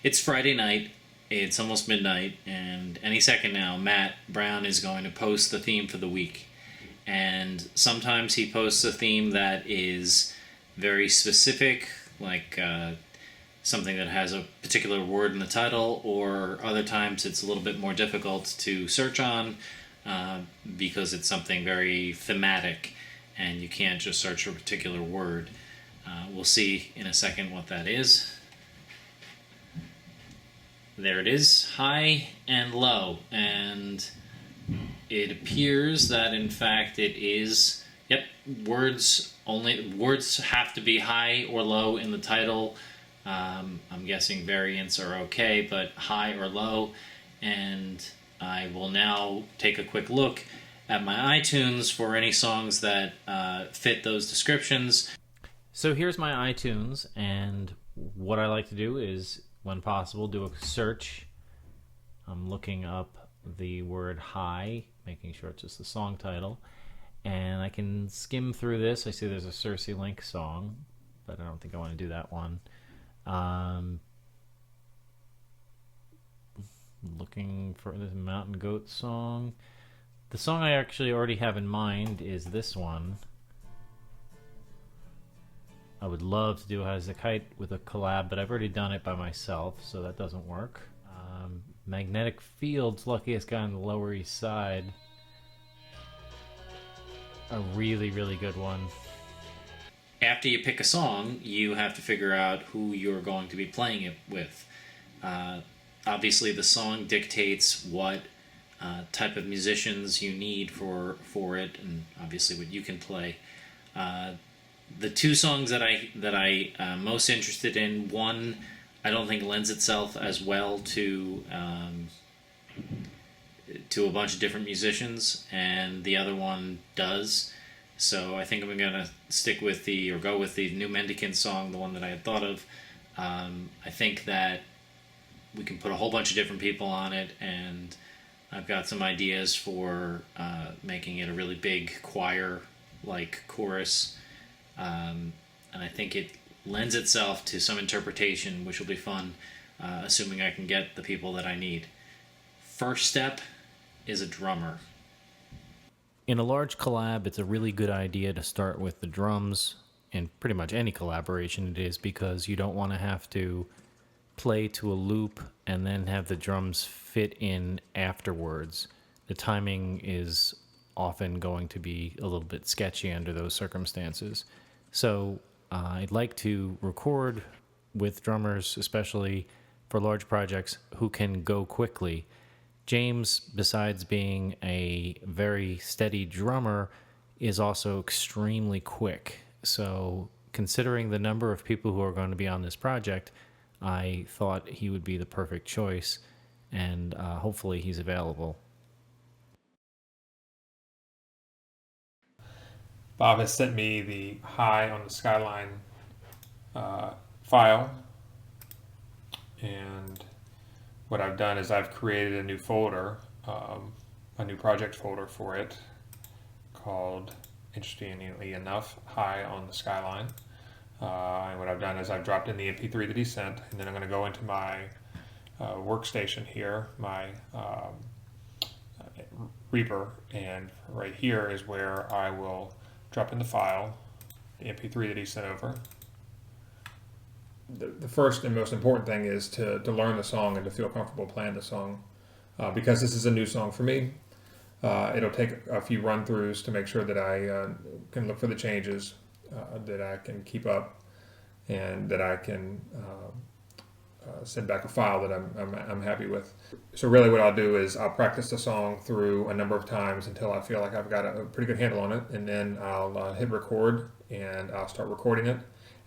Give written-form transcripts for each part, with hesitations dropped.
It's Friday night. It's almost midnight, and any second now, Matt Brown is going to post the theme for the week. And sometimes he posts a theme that is very specific, like something that has a particular word in the title, or other times it's a little bit more difficult to search on because it's something very thematic and you can't just search for a particular word. We'll see in a second what that is. There it is, high and low, and it appears that in fact it is, yep, words have to be high or low in the title. I'm guessing variants are okay, but high or low. And I will now take a quick look at my iTunes for any songs that fit those descriptions. So here's my iTunes, and what I like to do is, when possible, do a search. I'm looking up the word high, making sure it's just the song title, and I can skim through this. I see there's a Cersei Link song, but I don't think I want to do that one. Looking for this Mountain Goat song. The song I actually already have in mind is this one. I would love to do As a Kite with a collab, but I've already done it by myself, so that doesn't work. Magnetic Fields, Luckiest Guy on the Lower East Side. A really, really good one. After you pick a song, you have to figure out who you're going to be playing it with. Obviously, the song dictates what type of musicians you need for it, and obviously what you can play. The two songs that I most interested in, one I don't think lends itself as well to a bunch of different musicians, and the other one does. So I think I'm gonna go with the New Mendicant song, the one that I had thought of. I think that we can put a whole bunch of different people on it, and I've got some ideas for making it a really big choir-like chorus. And I think it lends itself to some interpretation, which will be fun, assuming I can get the people that I need. First step is a drummer. In a large collab, it's a really good idea to start with the drums. In pretty much any collaboration it is, because you don't want to have to play to a loop and then have the drums fit in afterwards. The timing is often going to be a little bit sketchy under those circumstances. So I'd like to record with drummers, especially for large projects, who can go quickly. James, besides being a very steady drummer, is also extremely quick. So considering the number of people who are going to be on this project, I thought he would be the perfect choice, and hopefully he's available. Bob has sent me the high on the Skyline file, and what I've done is I've created a new folder, a new project folder for it called, interestingly enough, High on the Skyline. And what I've done is I've dropped in the MP3 that he sent, and then I'm going to go into my workstation here, my Reaper, and right here is where I will drop in the file, the MP3 that he sent over. The first and most important thing is to learn the song and to feel comfortable playing the song. Because this is a new song for me, it'll take a few run-throughs to make sure that I can look for the changes, that I can keep up, and that I can send back a file that I'm happy with. So really what I'll do is I'll practice the song through a number of times until I feel like I've got a pretty good handle on it, and then I'll hit record and I'll start recording it.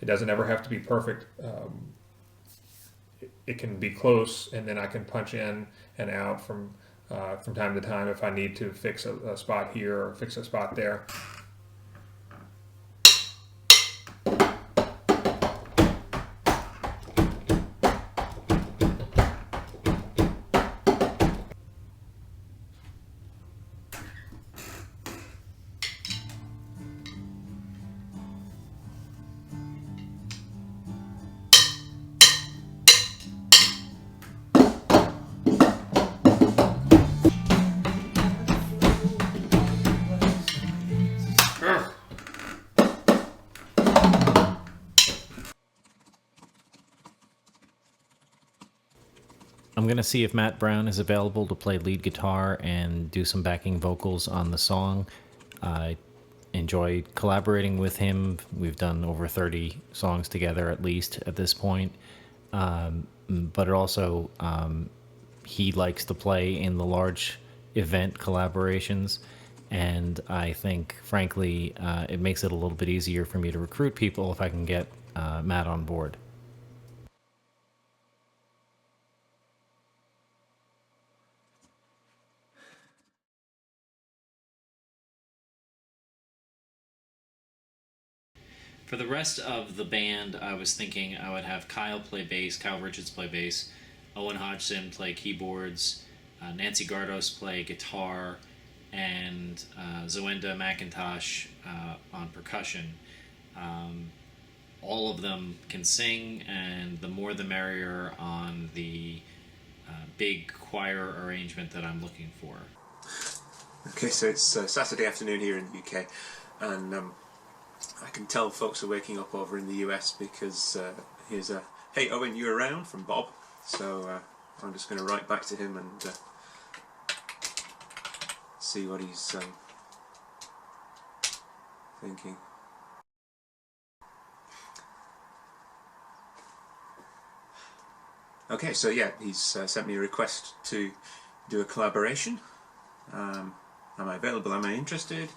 It doesn't ever have to be perfect. It can be close, and then I can punch in and out from time to time if I need to fix a spot here or fix a spot there. I'm going to see if Matt Brown is available to play lead guitar and do some backing vocals on the song. I enjoy collaborating with him. We've done over 30 songs together at least at this point. But it also, he likes to play in the large event collaborations. And I think, frankly, it makes it a little bit easier for me to recruit people if I can get Matt on board. For the rest of the band, I was thinking I would have Kyle play bass, Kyle Richards play bass, Owen Hodgson play keyboards, Nancy Gardos play guitar, and Zoenda McIntosh on percussion. All of them can sing, and the more the merrier on the big choir arrangement that I'm looking for. Okay, so it's Saturday afternoon here in the UK, and I can tell folks are waking up over in the US because here's a "Hey Owen, you around?" from Bob. So I'm just going to write back to him and see what he's thinking. Okay, so yeah, he's sent me a request to do a collaboration. Am I available? Am I interested?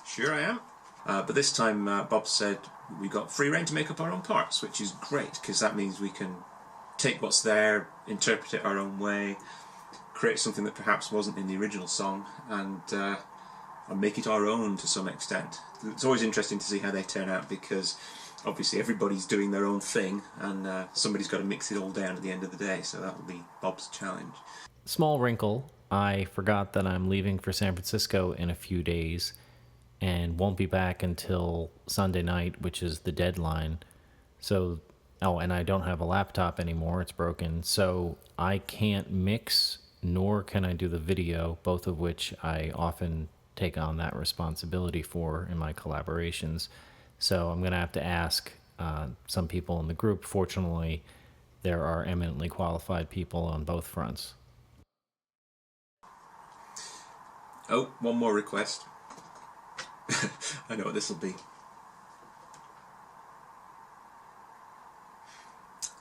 Sure I am. But this time Bob said we got free rein to make up our own parts, which is great because that means we can take what's there, interpret it our own way, create something that perhaps wasn't in the original song, and make it our own to some extent. It's always interesting to see how they turn out because obviously everybody's doing their own thing, and somebody's got to mix it all down at the end of the day, so that will be Bob's challenge. Small wrinkle, I forgot that I'm leaving for San Francisco in a few days and won't be back until Sunday night, which is the deadline. So, oh, and I don't have a laptop anymore, it's broken, so I can't mix, nor can I do the video, both of which I often take on that responsibility for in my collaborations. So I'm going to have to ask some people in the group. Fortunately, there are eminently qualified people on both fronts. Oh, one more request. I know what this will be.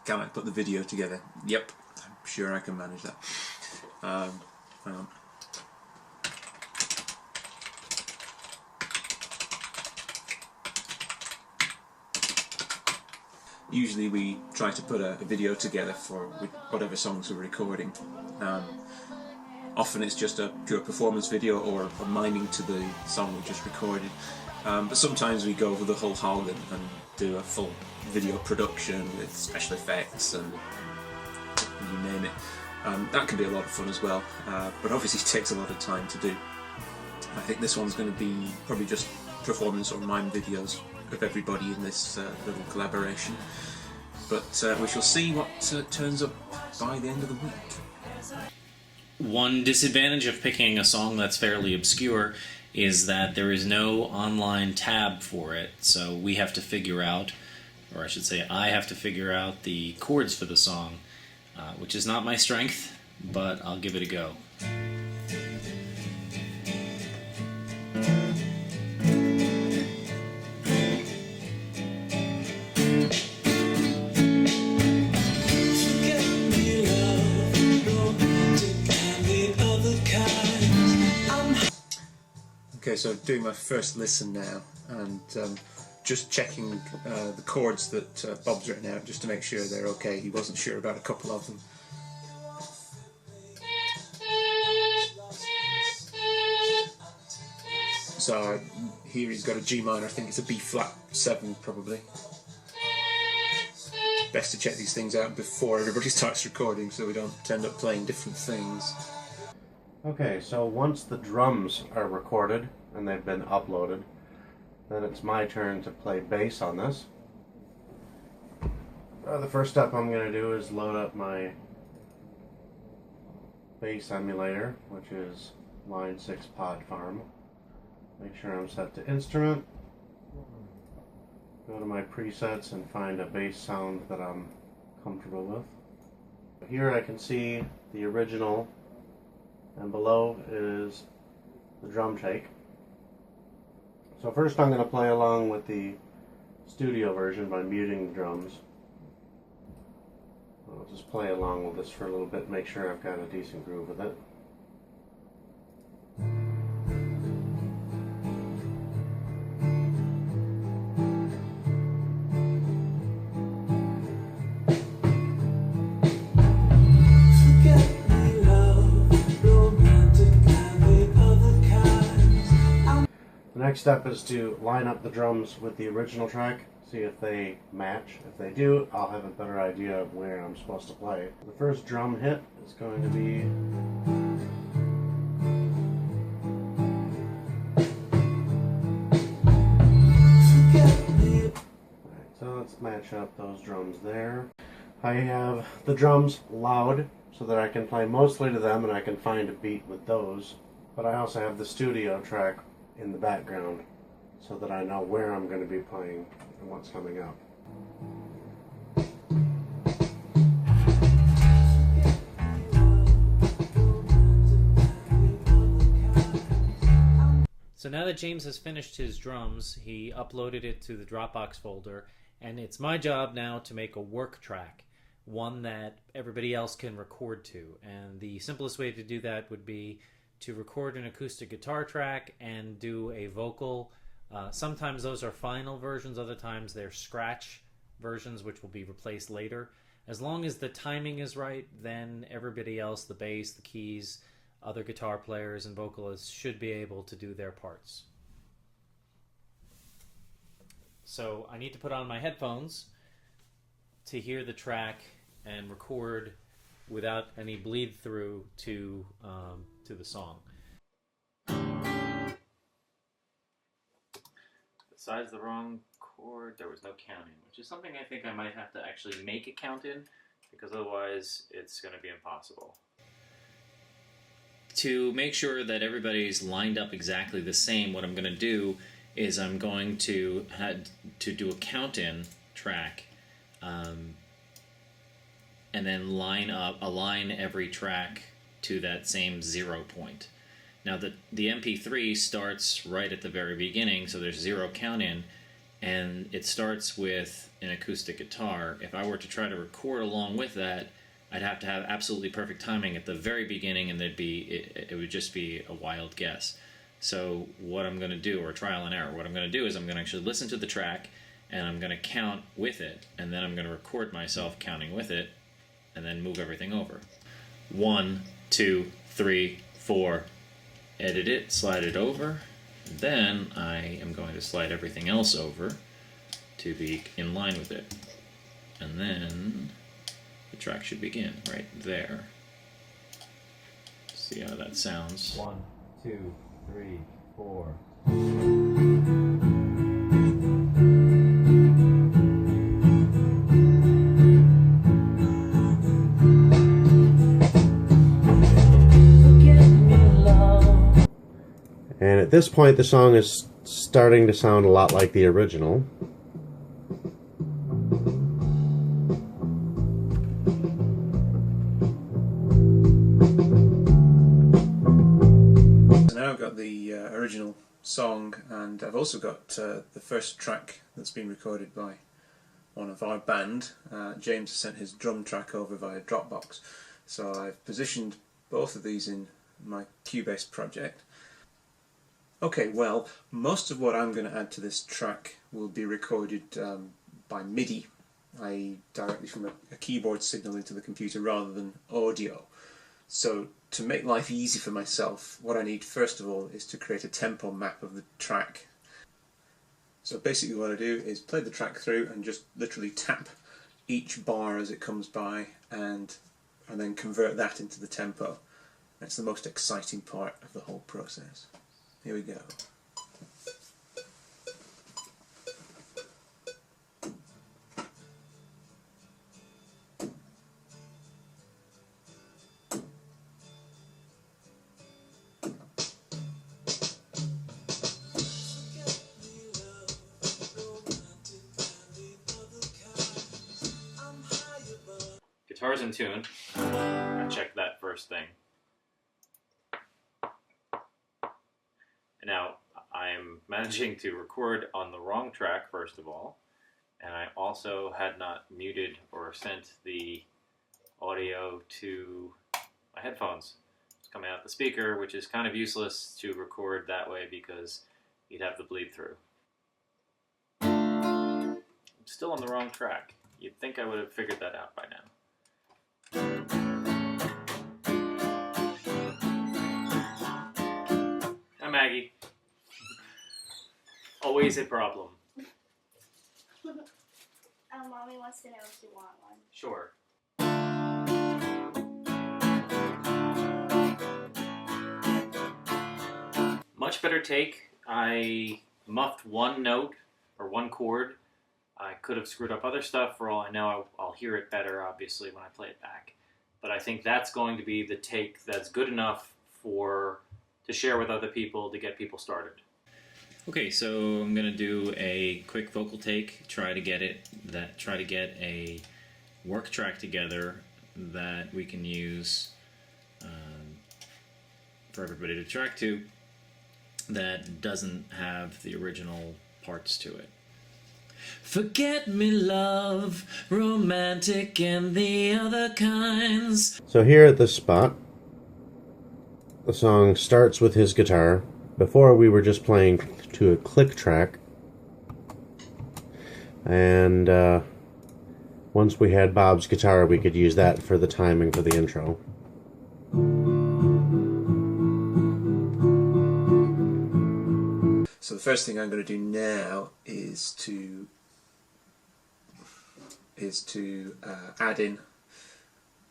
Can I put the video together? Yep, I'm sure I can manage that. Hang on. Usually we try to put a video together for whatever songs we're recording. Often it's just a pure performance video or a miming to the song we just recorded. But sometimes we go over the whole hog and do a full video production with special effects and you name it. That can be a lot of fun as well, but obviously it takes a lot of time to do. I think this one's going to be probably just performance or mime videos of everybody in this little collaboration. But we shall see what turns up by the end of the week. One disadvantage of picking a song that's fairly obscure is that there is no online tab for it, so we have to figure out, or I should say I have to figure out the chords for the song, which is not my strength, but I'll give it a go. Okay, so doing my first listen now, and just checking the chords that Bob's written out just to make sure they're okay. He wasn't sure about a couple of them. So here he's got a G minor, I think it's a B flat 7 probably. Best to check these things out before everybody starts recording so we don't end up playing different things. Okay, so once the drums are recorded and they've been uploaded, then it's my turn to play bass on this. The first step I'm going to do is load up my bass emulator, which is Line 6 Pod Farm. Make sure I'm set to instrument. Go to my presets and find a bass sound that I'm comfortable with. Here I can see the original, and below is the drum take. So first I'm going to play along with the studio version by muting the drums. I'll just play along with this for a little bit, make sure I've got a decent groove with it. The next step is to line up the drums with the original track, see if they match. If they do, I'll have a better idea of where I'm supposed to play. The first drum hit is going to be Alright, so let's match up those drums there. I have the drums loud so that I can play mostly to them and I can find a beat with those. But I also have the studio track in the background so that I know where I'm going to be playing and what's coming up. So now that James has finished his drums, he uploaded it to the Dropbox folder, and it's my job now to make a work track, one that everybody else can record to. And the simplest way to do that would be to record an acoustic guitar track and do a vocal. Sometimes those are final versions, other times they're scratch versions which will be replaced later. As long as the timing is right, then everybody else, the bass, the keys, other guitar players and vocalists should be able to do their parts. So I need to put on my headphones to hear the track and record without any bleed through to the song. Besides the wrong chord, there was no counting, which is something I think I might have to actually make a count in, because otherwise it's going to be impossible. To make sure that everybody's lined up exactly the same, what I'm going to do is I'm going to do a count-in track, and then align every track to that same 0 point. Now the MP3 starts right at the very beginning, so there's 0 count-in, and it starts with an acoustic guitar. If I were to try to record along with that, I'd have to have absolutely perfect timing at the very beginning, and it would just be a wild guess. So what I'm going to do, or trial and error, what I'm going to do is I'm going to actually listen to the track, and I'm going to count with it, and then I'm going to record myself counting with it, and then move everything over. 1, 2, 3, 4. Edit it, slide it over. Then I am going to slide everything else over to be in line with it. And then the track should begin right there. See how that sounds. 1, 2, 3, 4. And at this point the song is starting to sound a lot like the original. So now I've got the original song, and I've also got the first track that's been recorded by one of our band. James sent his drum track over via Dropbox, so I've positioned both of these in my Cubase project. Okay, well, most of what I'm going to add to this track will be recorded by MIDI, i.e. directly from a keyboard signal into the computer rather than audio. So to make life easy for myself, what I need first of all is to create a tempo map of the track. So basically what I do is play the track through and just literally tap each bar as it comes by, and then convert that into the tempo. That's the most exciting part of the whole process. Here we go. Guitar's in tune. I checked that first thing. Now, I'm managing to record on the wrong track, first of all, and I also had not muted or sent the audio to my headphones. It's coming out the speaker, which is kind of useless to record that way because you'd have the bleed through. I'm still on the wrong track. You'd think I would have figured that out by now. Hi, Maggie. Always a problem. Mommy wants to know if you want one. Sure. Much better take. I muffed one note or one chord. I could have screwed up other stuff. For all I know, I'll hear it better, obviously, when I play it back. But I think that's going to be the take that's good enough to share with other people to get people started. Okay, so I'm gonna do a quick vocal take. Try to get a work track together that we can use for everybody to track to. That doesn't have the original parts to it. Forget me, love, romantic, and the other kinds. So here at this spot, the song starts with his guitar. Before we were just playing to a click track. And once we had Bob's guitar, we could use that for the timing for the intro. So the first thing I'm going to do now is to add in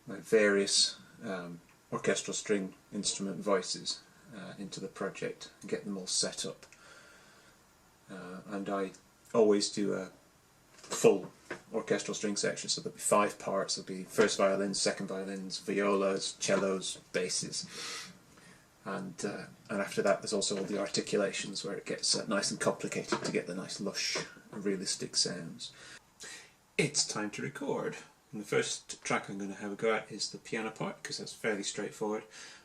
my various orchestral string instrument voices into the project and get them all set up. And I always do a full orchestral string section, so there'll be 5 parts. There'll be first violins, second violins, violas, cellos, basses, and after that there's also all the articulations where it gets nice and complicated to get the nice lush realistic sounds. It's time to record. And the first track I'm going to have a go at is the piano part, because that's fairly straightforward.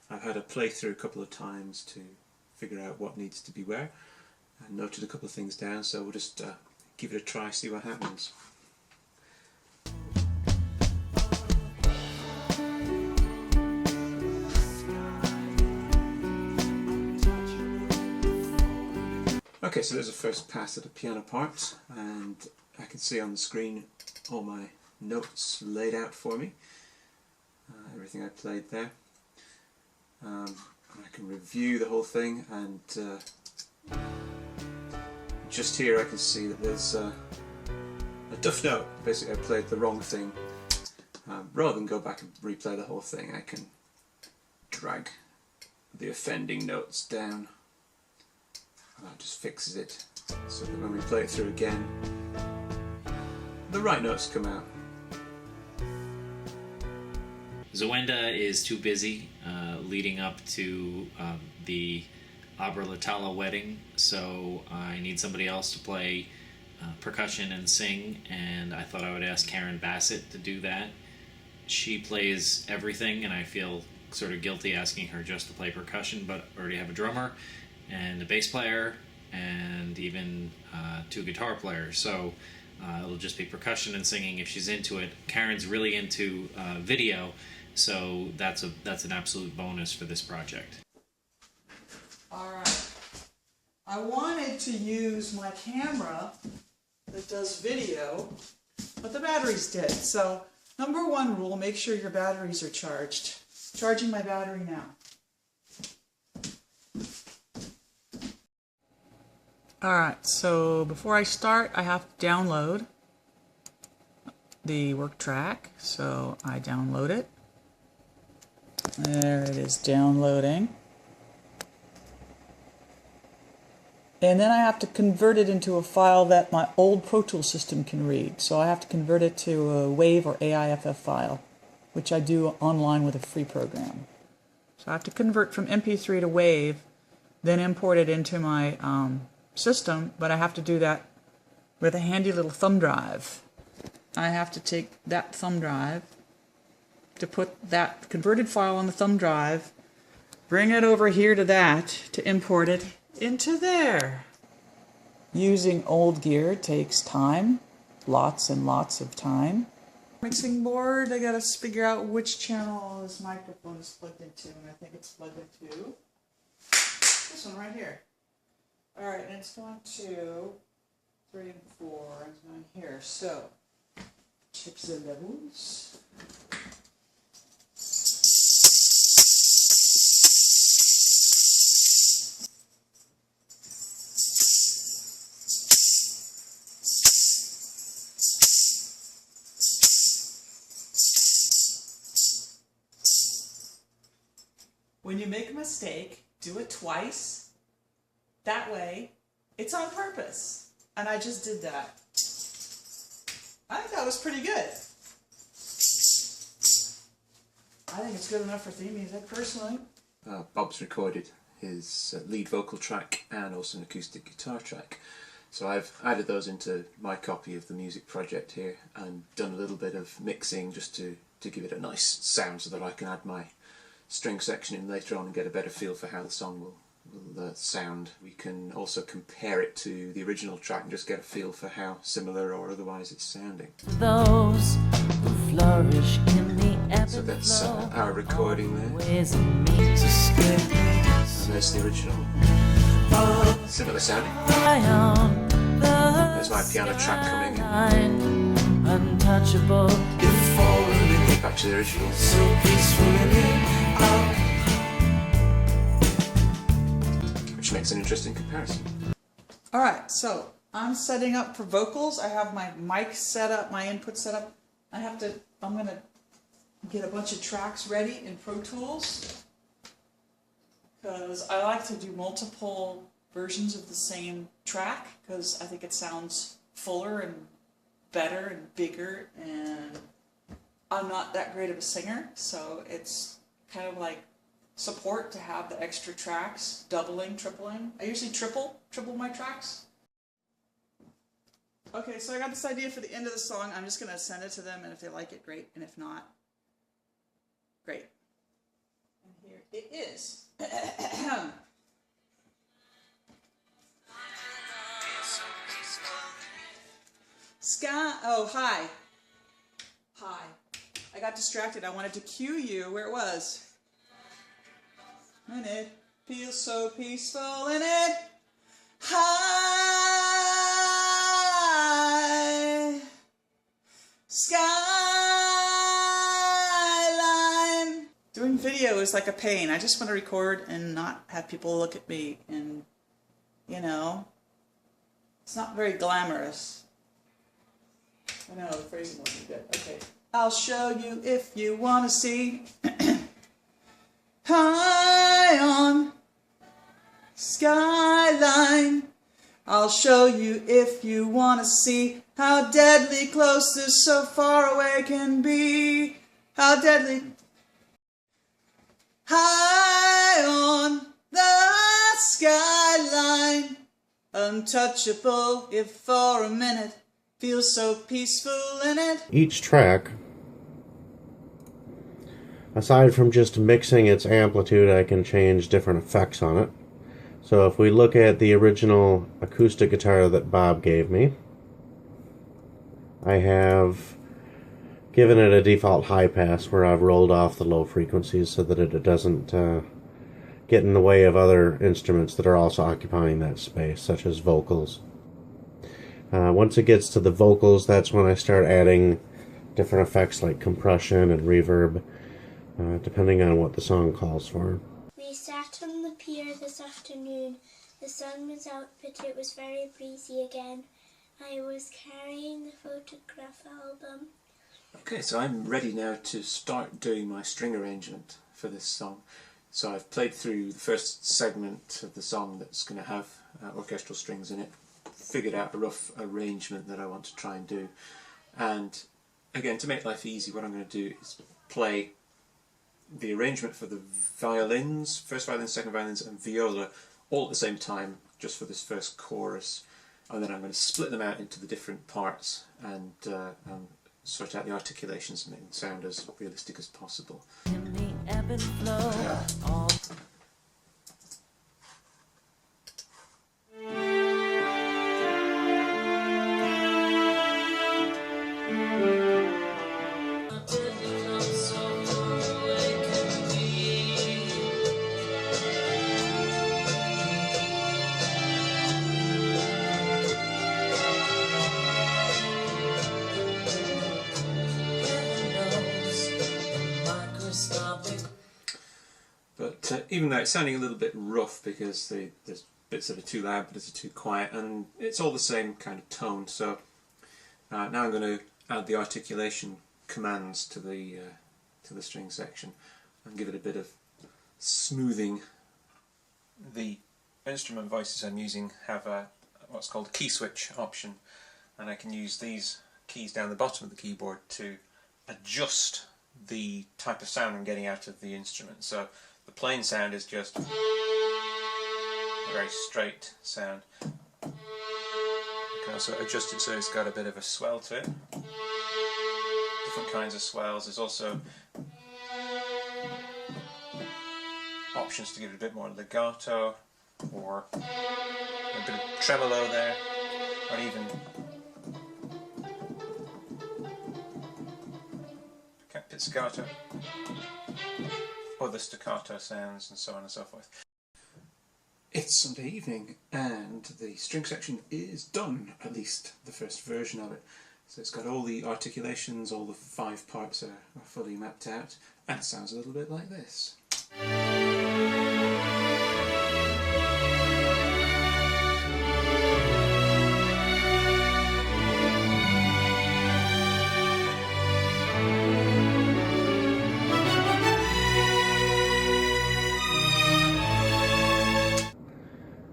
I've had a playthrough a couple of times to figure out what needs to be where, and noted a couple of things down, so we'll just give it a try, see what happens. Okay, so there's a first pass at the piano part, and I can see on the screen all my notes laid out for me, everything I played there. I can review the whole thing, and just here I can see that there's a duff note. Basically I played the wrong thing. Rather than go back and replay the whole thing, I can drag the offending notes down, and that just fixes it so that when we play it through again the right notes come out. Zawenda is too busy leading up to the Abra Latala wedding, so I need somebody else to play percussion and sing, and I thought I would ask Karen Bassett to do that. She plays everything, and I feel sort of guilty asking her just to play percussion, but I already have a drummer and a bass player and even 2 guitar players, so it'll just be percussion and singing if she's into it. Karen's really into video, so that's an absolute bonus for this project. Alright. I wanted to use my camera that does video, but the battery's dead. So, number 1 rule, make sure your batteries are charged. Charging my battery now. Alright, so before I start, I have to download the work track. So I download it. There it is, downloading. And then I have to convert it into a file that my old Pro Tools system can read. So I have to convert it to a WAV or AIFF file, which I do online with a free program. So I have to convert from MP3 to WAV, then import it into my system, but I have to do that with a handy little thumb drive. I have to take that thumb drive to put that converted file on the thumb drive, bring it over here to that, to import it into there. Using old gear takes time, lots and lots of time. Mixing board, I gotta figure out which channel this microphone is plugged into, and I think it's plugged into this one right here. Alright, and it's going to 3 and 4, and it's going here. So, check the levels. When you make a mistake, do it twice. That way, it's on purpose. And I just did that. I think that was pretty good. I think it's good enough for theme music, personally. Bob's recorded his lead vocal track and also an acoustic guitar track. So I've added those into my copy of the music project here and done a little bit of mixing just to give it a nice sound so that I can add my string section in later on and get a better feel for how the song will sound. We can also compare it to the original track and just get a feel for how similar or otherwise it's sounding. Those who flourish in the So that's our recording there. ways and means escape. And there's the original. Similar sounding. There's There's my piano track coming in. Untouchable. Back to the original. Which makes an interesting comparison. Alright, so I'm setting up for vocals. I have my mic set up, my input set up. I'm gonna get a bunch of tracks ready in Pro Tools, because I like to do multiple versions of the same track, because I think it sounds fuller and better and bigger, and I'm not that great of a singer, so it's kind of like support to have the extra tracks, doubling, tripling. I usually triple my tracks. Okay, so I got this idea for the end of the song. I'm just going to send it to them, and if they like it, great, and if not, great. And here it is. Hi. I got distracted. I wanted to cue you where it was. And it feels so peaceful in it. High Skyline. Doing video is like a pain. I just want to record and not have people look at me, and you know, it's not very glamorous. I know, the phrasing wasn't good. Okay. I'll show you if you want to see. High on Skyline. I'll show you if you want to see how deadly close this so far away can be. How deadly. High on the skyline. Untouchable if for a minute. Feels so peaceful in it. Each track, aside from just mixing its amplitude, I can change different effects on it. So if we look at the original acoustic guitar that Bob gave me, I have given it a default high pass where I've rolled off the low frequencies so that it doesn't get in the way of other instruments that are also occupying that space, such as vocals. Once it gets to the vocals, that's when I start adding different effects like compression and reverb, depending on what the song calls for. We sat on the pier this afternoon. The sun was out, but it was very breezy again. I was carrying the photograph album. Okay, so I'm ready now to start doing my string arrangement for this song. So I've played through the first segment of the song that's going to have orchestral strings in it, figured out a rough arrangement that I want to try and do, and again, to make life easy, what I'm going to do is play the arrangement for the violins, first violin, second violins and viola, all at the same time, just for this first chorus, and then I'm going to split them out into the different parts and sort out the articulations and make them sound as realistic as possible. In the ebb and flow, all But even though it's sounding a little bit rough because there's bits that are too loud, bits are too quiet, and it's all the same kind of tone, so now I'm going to add the articulation commands to the string section and give it a bit of smoothing. The instrument voices I'm using have what's called a key switch option, and I can use these keys down the bottom of the keyboard to adjust the type of sound I'm getting out of the instrument. So the plain sound is just a very straight sound. I can also adjust it so it's got a bit of a swell to it. Different kinds of swells. There's also options to give it a bit more legato, or a bit of tremolo there, or even pizzicato, other staccato sounds, and so on and so forth. It's Sunday evening and the string section is done, at least the first version of it. So it's got all the articulations, all the 5 parts are fully mapped out, and it sounds a little bit like this.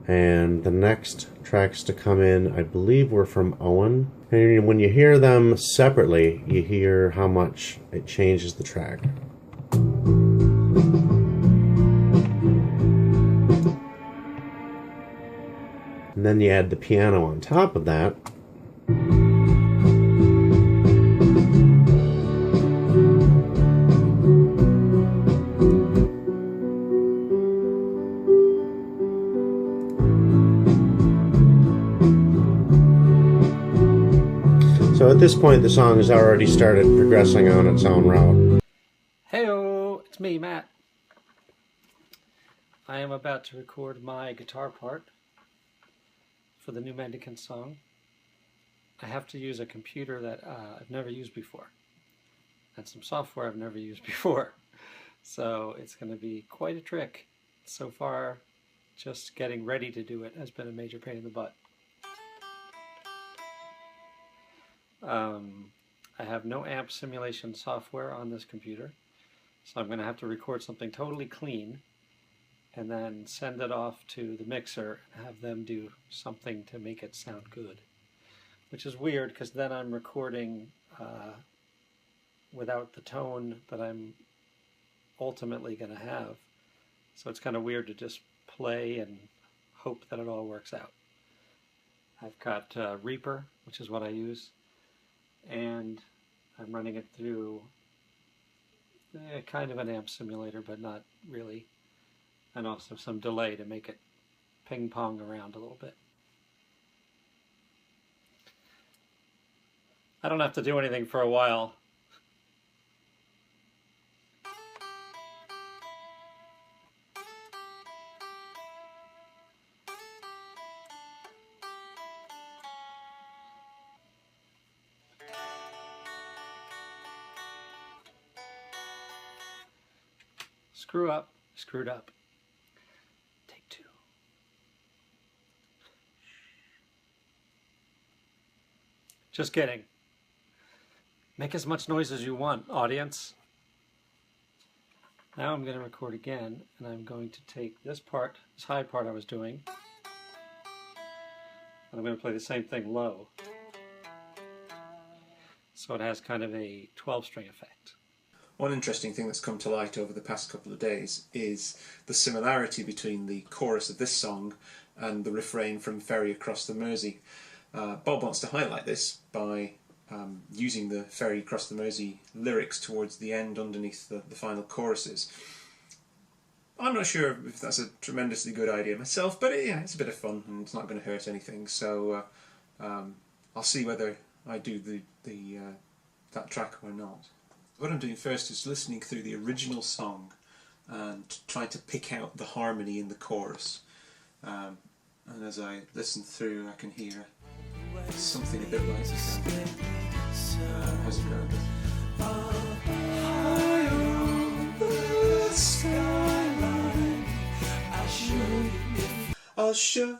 And the next tracks to come in, I believe, were from Owen. And when you hear them separately, you hear how much it changes the track. And then you add the piano on top of that. So at this point, the song has already started progressing on its own route. Heyo, it's me, Matt. I am about to record my guitar part for the new Mendicant song. I have to use a computer that I've never used before, and some software I've never used before. So it's going to be quite a trick. So far, just getting ready to do it has been a major pain in the butt. I have no amp simulation software on this computer, so I'm going to have to record something totally clean and then send it off to the mixer and have them do something to make it sound good. Which is weird, because then I'm recording without the tone that I'm ultimately going to have. So it's kind of weird to just play and hope that it all works out. I've got Reaper, which is what I use, and I'm running it through kind of an amp simulator, but not really, and also some delay to make it ping-pong around a little bit. I don't have to do anything for a while. Screw up, screwed up. Take 2. Just kidding. Make as much noise as you want, audience. Now I'm going to record again, and I'm going to take this part, this high part I was doing, and I'm going to play the same thing low. So it has kind of a 12-string effect. One interesting thing that's come to light over the past couple of days is the similarity between the chorus of this song and the refrain from Ferry Across the Mersey. Bob wants to highlight this by using the Ferry Across the Mersey lyrics towards the end underneath the final choruses. I'm not sure if that's a tremendously good idea myself, but yeah, it's a bit of fun and it's not going to hurt anything. So I'll see whether I do that track or not. What I'm doing first is listening through the original song and trying to pick out the harmony in the chorus. And as I listen through, I can hear something a bit like how's it go? High on the skyline, I'll shut.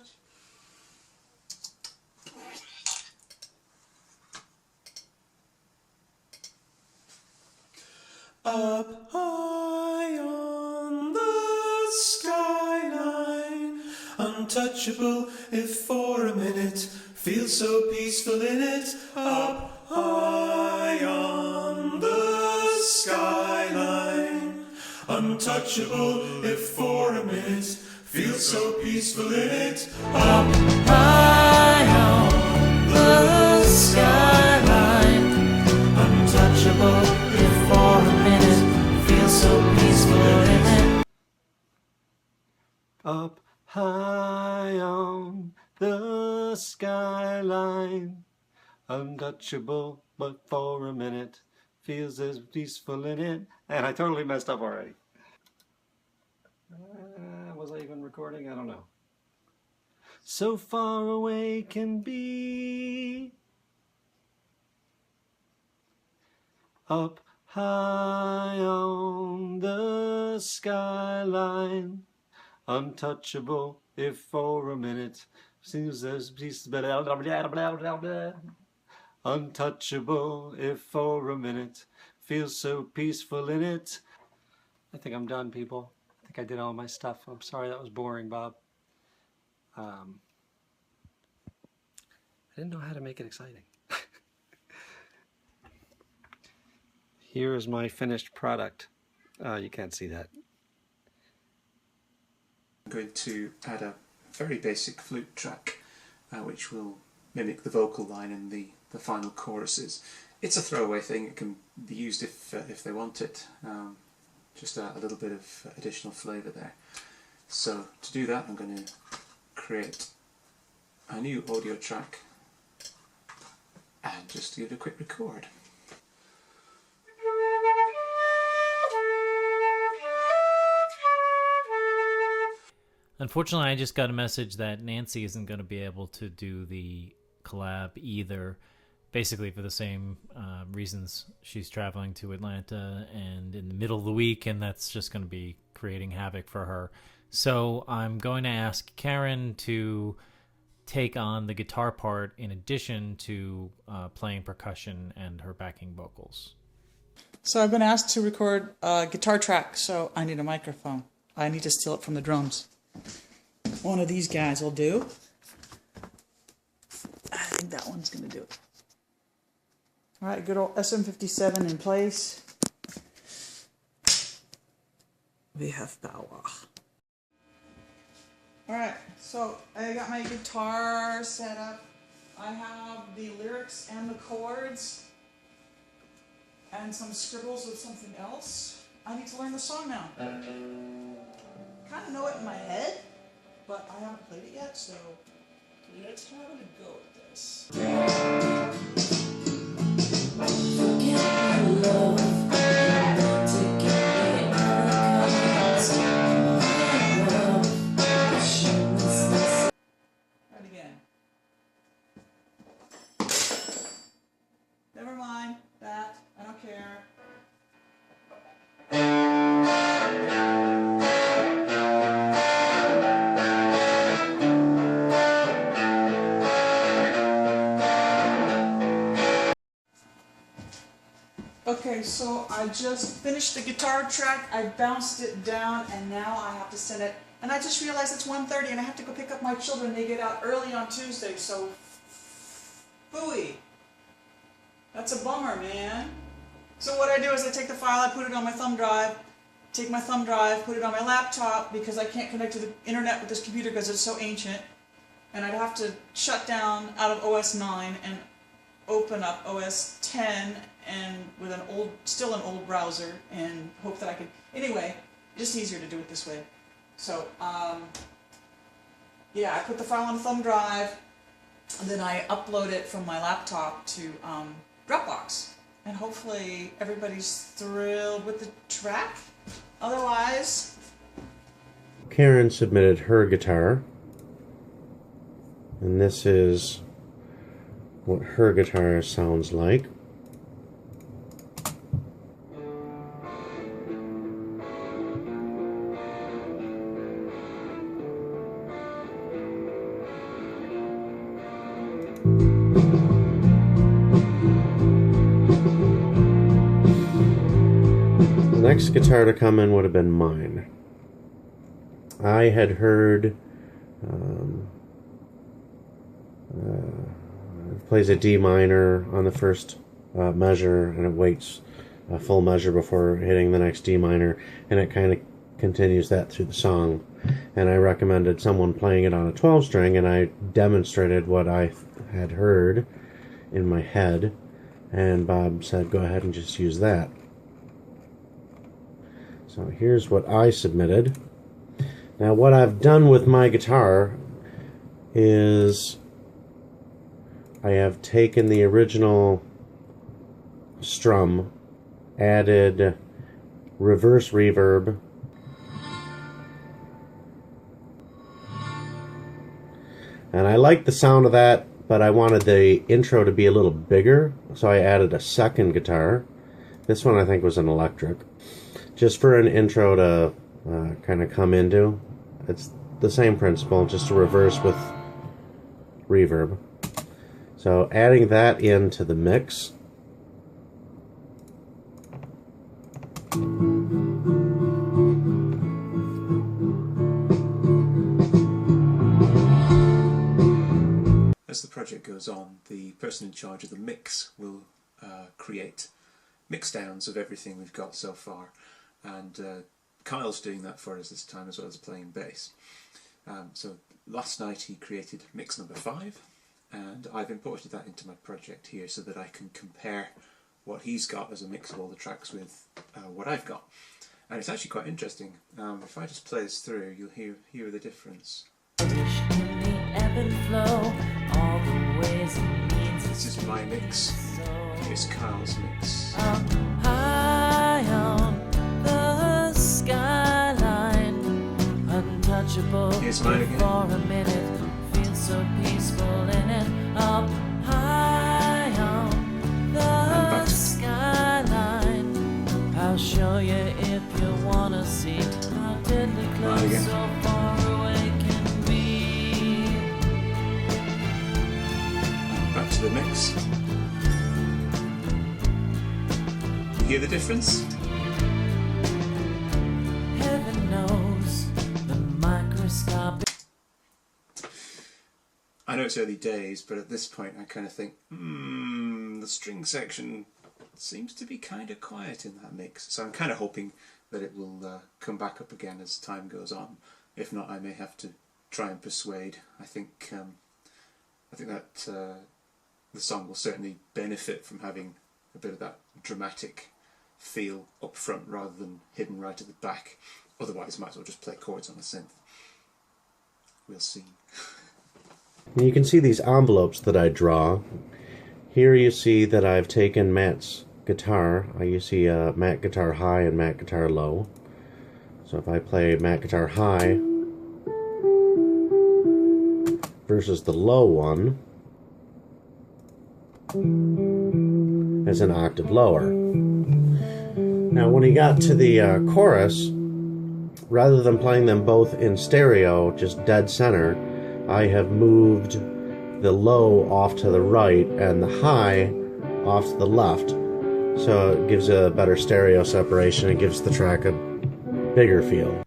Up high on the skyline, untouchable if for a minute, feel so peaceful in it. Up high on the skyline, untouchable if for a minute, feel so peaceful in it. Up high on the skyline, untouchable if for a minute, feel so peaceful in it. Up high on the skyline, untouchable, but for a minute, feels as peaceful in it. And I totally messed up already. Was I even recording? I don't know. So far away can be. Up high on the skyline, untouchable if for a minute, seems as peace. Untouchable if for a minute, feels so peaceful in it. I think I'm done, people. I think I did all my stuff. I'm sorry that was boring, Bob. I didn't know how to make it exciting. Here is my finished product. You can't see that. I'm going to add a very basic flute track which will mimic the vocal line in the final choruses. It's a throwaway thing, it can be used if they want it. Just a little bit of additional flavour there. So to do that I'm going to create a new audio track and just give it a quick record. Unfortunately, I just got a message that Nancy isn't going to be able to do the collab either, basically for the same reasons. She's traveling to Atlanta and in the middle of the week, and that's just going to be creating havoc for her. So I'm going to ask Karen to take on the guitar part in addition to playing percussion and her backing vocals. So I've been asked to record a guitar track, so I need a microphone. I need to steal it from the drums. One of these guys will do. I think that one's going to do it. Alright, good old SM57 in place. We have power. Alright, so I got my guitar set up. I have the lyrics and the chords and some scribbles of something else. I need to learn the song now. Kind of know it in my head, but I haven't played it yet, so let's have a go at this. Right again. Never mind that. I don't care. Okay, so I just finished the guitar track, I bounced it down, and now I have to send it. And I just realized it's 1:30 and I have to go pick up my children. They get out early on Tuesday, so phooey. That's a bummer, man. So what I do is I take the file, I put it on my thumb drive, take my thumb drive, put it on my laptop because I can't connect to the internet with this computer because it's so ancient. And I'd have to shut down out of OS 9 and open up OS 10 and with still an old browser and hope that I could, anyway, just easier to do it this way. So, yeah, I put the file on a thumb drive, and then I upload it from my laptop to Dropbox. And hopefully everybody's thrilled with the track. Otherwise... Karen submitted her guitar, and this is what her guitar sounds like. The next guitar to come in would have been mine. I had heard it plays a D minor on the first measure, and it waits a full measure before hitting the next D minor, and it kind of continues that through the song. And I recommended someone playing it on a 12 string, and I demonstrated what I had heard in my head, and Bob said go ahead and just use that. So here's what I submitted. Now what I've done with my guitar is I have taken the original strum, added reverse reverb, and I like the sound of that, but I wanted the intro to be a little bigger, so I added a second guitar. This one I think was an electric, just for an intro to kind of come into. It's the same principle, just a reverse with reverb. So adding that into the mix. As the project goes on, the person in charge of the mix will create mix downs of everything we've got so far, and Kyle's doing that for us this time, as well as playing bass. So last night he created mix number 5, and I've imported that into my project here so that I can compare what he's got as a mix of all the tracks with what I've got. And it's actually quite interesting. If I just play this through, you'll hear the difference. This is my mix. Here's Kyle's mix. High on the skyline, untouchable. Here's mine again. For a minute, feel so peaceful in it. Up high on the skyline, I'll show you if you wanna see how deadly close so far away can be. Back to the mix. You hear the difference? Heaven knows the microscopic. I know it's early days, but at this point I kind of think, the string section seems to be kind of quiet in that mix. So I'm kind of hoping that it will come back up again as time goes on. If not, I may have to try and persuade. I think that the song will certainly benefit from having a bit of that dramatic feel up front rather than hidden right at the back. Otherwise, might as well just play chords on a synth. We'll see. You can see these envelopes that I draw. Here you see that I've taken Matt's guitar. You see Matt guitar high and Matt guitar low. So if I play Matt guitar high versus the low one, it's an octave lower. Now when he got to the chorus, rather than playing them both in stereo, just dead center, I have moved the low off to the right and the high off to the left. So it gives a better stereo separation. It gives the track a bigger feel.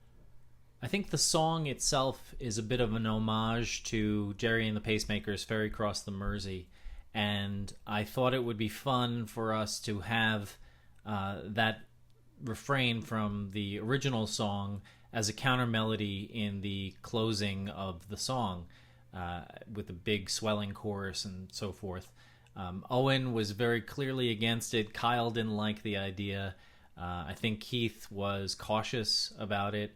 I think the song itself is a bit of an homage to Jerry and the Pacemakers' Ferry Cross the Mersey. And I thought it would be fun for us to have that refrain from the original song as a counter melody in the closing of the song, with a big swelling chorus and so forth. Owen was very clearly against it. Kyle didn't like the idea. I think Keith was cautious about it.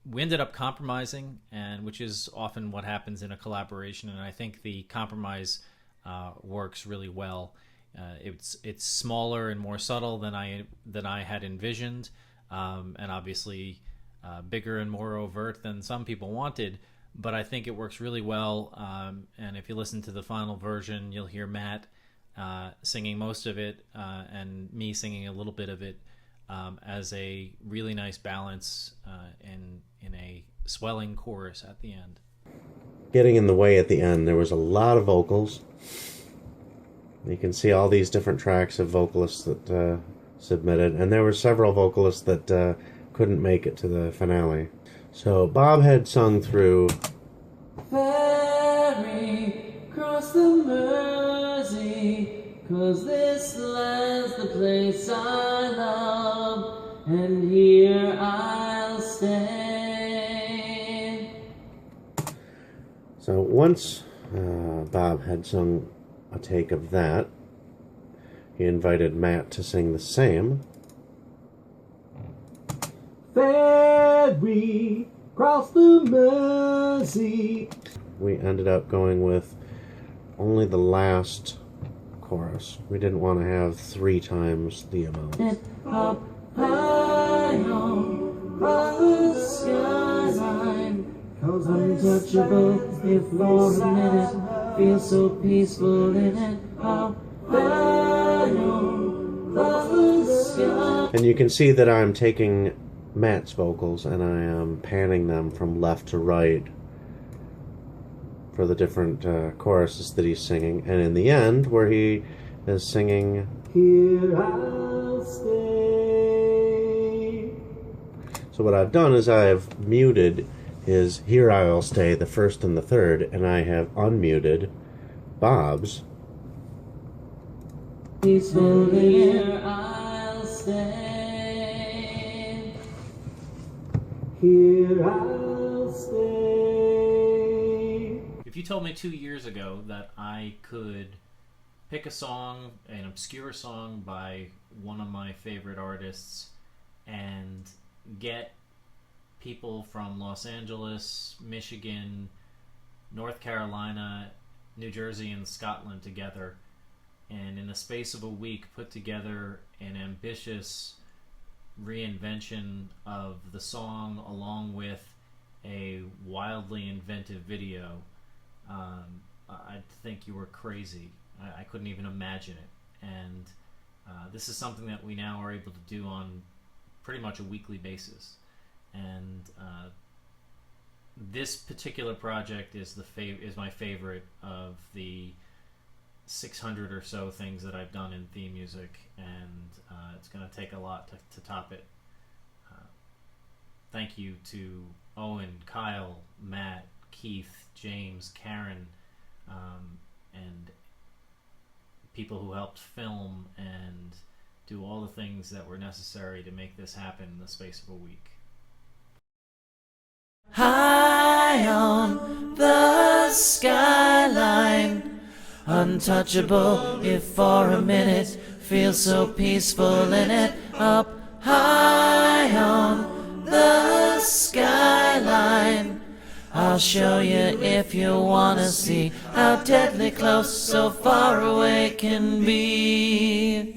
We ended up compromising, and which is often what happens in a collaboration. And I think the compromise works really well. It's smaller and more subtle than I had envisioned, and obviously bigger and more overt than some people wanted. But I think it works really well. And if you listen to the final version, you'll hear Matt singing most of it and me singing a little bit of it as a really nice balance in a swelling chorus at the end. Getting in the way at the end, there was a lot of vocals. You can see all these different tracks of vocalists that submitted, and there were several vocalists that couldn't make it to the finale. So Bob had sung through Ferry, cross the Mersey, 'cause this land's the place I love, and here I'll stay. So once Bob had sung a take of that, he invited Matt to sing the same. Ferry, cross the Mersey. We ended up going with only the last chorus. We didn't want to have 3 times the amount. And up high on the skyline, untouchable if for a minute, feel so peaceful in it. Up high on the sky. And you can see that I'm taking Matt's vocals and I am panning them from left to right for the different choruses that he's singing. And in the end, where he is singing, Here I'll stay. So what I've done is I've muted his Here I'll Stay, the first and the third, and I have unmuted Bob's. Peaceful here I'll stay. Here I'll stay. If you told me 2 years ago that I could pick a song, an obscure song by one of my favorite artists, and get people from Los Angeles, Michigan, North Carolina, New Jersey, and Scotland together, and in the space of a week put together an ambitious reinvention of the song along with a wildly inventive video, I think you were crazy. I couldn't even imagine it. And this is something that we now are able to do on pretty much a weekly basis. And this particular project is my favorite of the 600 or so things that I've done in theme music, and it's going to take a lot to top it. Thank you to Owen, Kyle, Matt, Keith, James, Karen, and people who helped film and do all the things that were necessary to make this happen in the space of a week. High on the skyline, untouchable if for a minute, feel so peaceful in it. Up high on the skyline, I'll show you if you wanna see how deadly close so far away can be.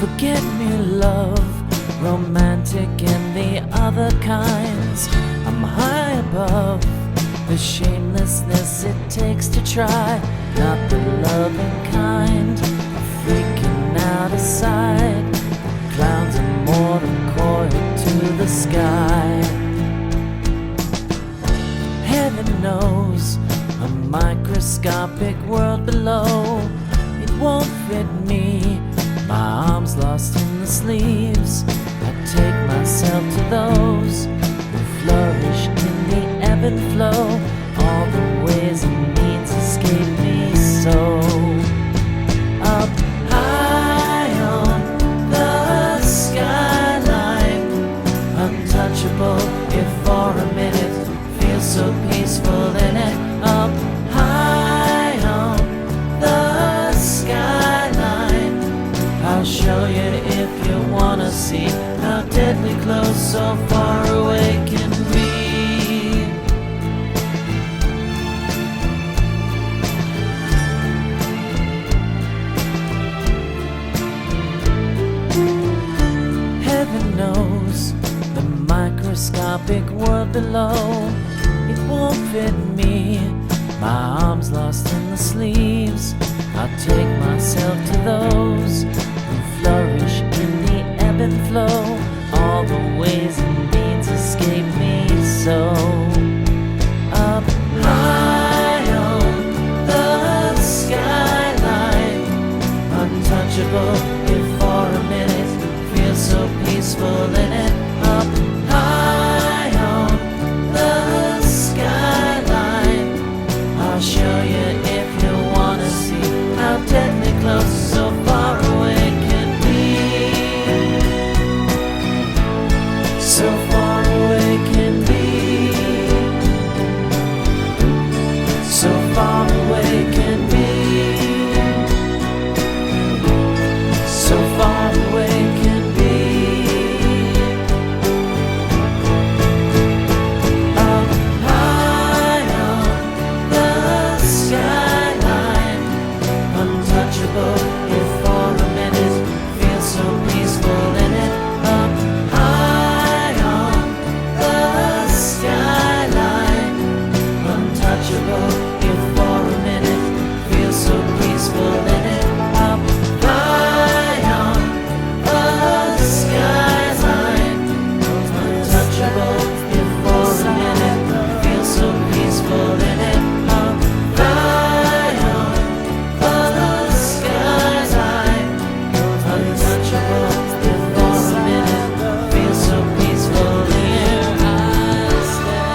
Forget me love, romantic and the other kinds. I'm high above the shamelessness it takes to try, not the loving kind, freaking out aside. Clowns are more than coiled to the sky. Heaven knows a microscopic world below. It won't fit me, my arms lost in the sleeves. I take myself to those who flourish in the ebb and flow. All the ways and means escape me so. Up high on how deadly close, so far away can be. Heaven knows the microscopic world below, it won't fit me. My arms lost in the sleeves, I'll take myself to those who flourish in the ebb and flow. All the ways and means escape me, so up high on the skyline, untouchable if for a minute, feel so peaceful in it. Up high on the skyline, I'll show you if you wanna see how deadly close, so far away can be. So far away can be. So far away can be. So far away can be. Up high on the skyline, untouchable if for a minute, feel so peaceful in it. Up high on the skyline, untouchable if for a minute, feel so peaceful in it. Up high on the skyline, untouchable if for a minute, feel so peaceful in it. Up high on the skyline, untouchable if for a minute, feel so peaceful here I stay.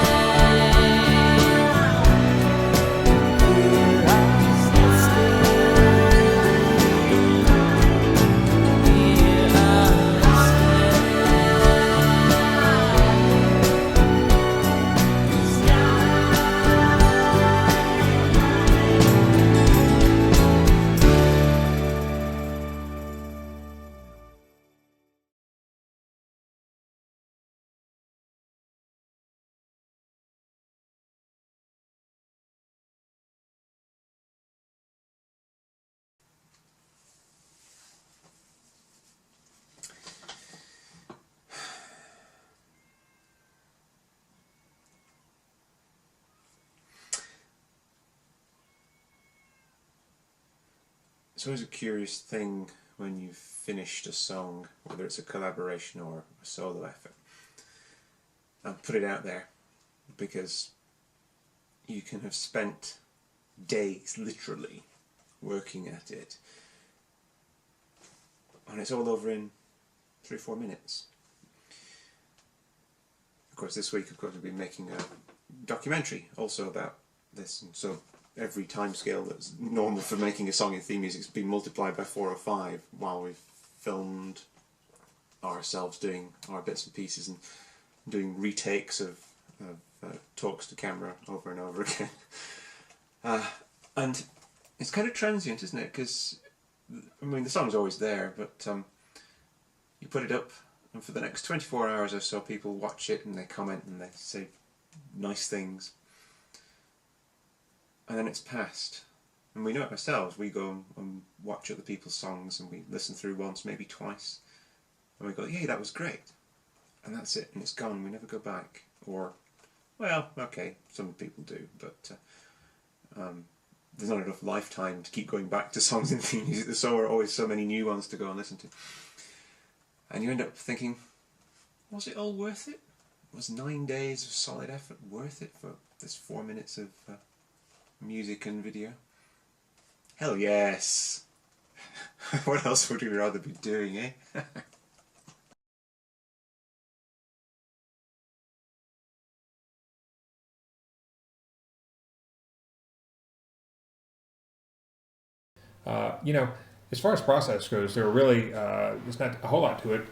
Here I It's always a curious thing when you've finished a song, whether it's a collaboration or a solo effort, and put it out there, because you can have spent days, literally, working at it, and it's all over in 3 or 4 minutes. Of course, this week, we've been making a documentary also about this, and so every time scale that's normal for making a song in theme music has been multiplied by 4 or 5 while we've filmed ourselves doing our bits and pieces and doing retakes of talks to camera over and over again. And it's kind of transient, isn't it? Because, I mean, the song's always there, but you put it up and for the next 24 hours or so people watch it and they comment and they say nice things. And then it's past. And we know it ourselves. We go and watch other people's songs and we listen through once, maybe twice. And we go, yeah, that was great. And that's it. And it's gone. We never go back. Or, well, okay, some people do. But there's not enough lifetime to keep going back to songs in theme music. There's always so many new ones to go and listen to. And you end up thinking, was it all worth it? Was 9 days of solid effort worth it for this 4 minutes of music and video? Hell yes! What else would we rather be doing, eh? You know, as far as process goes, there really there's not a whole lot to it.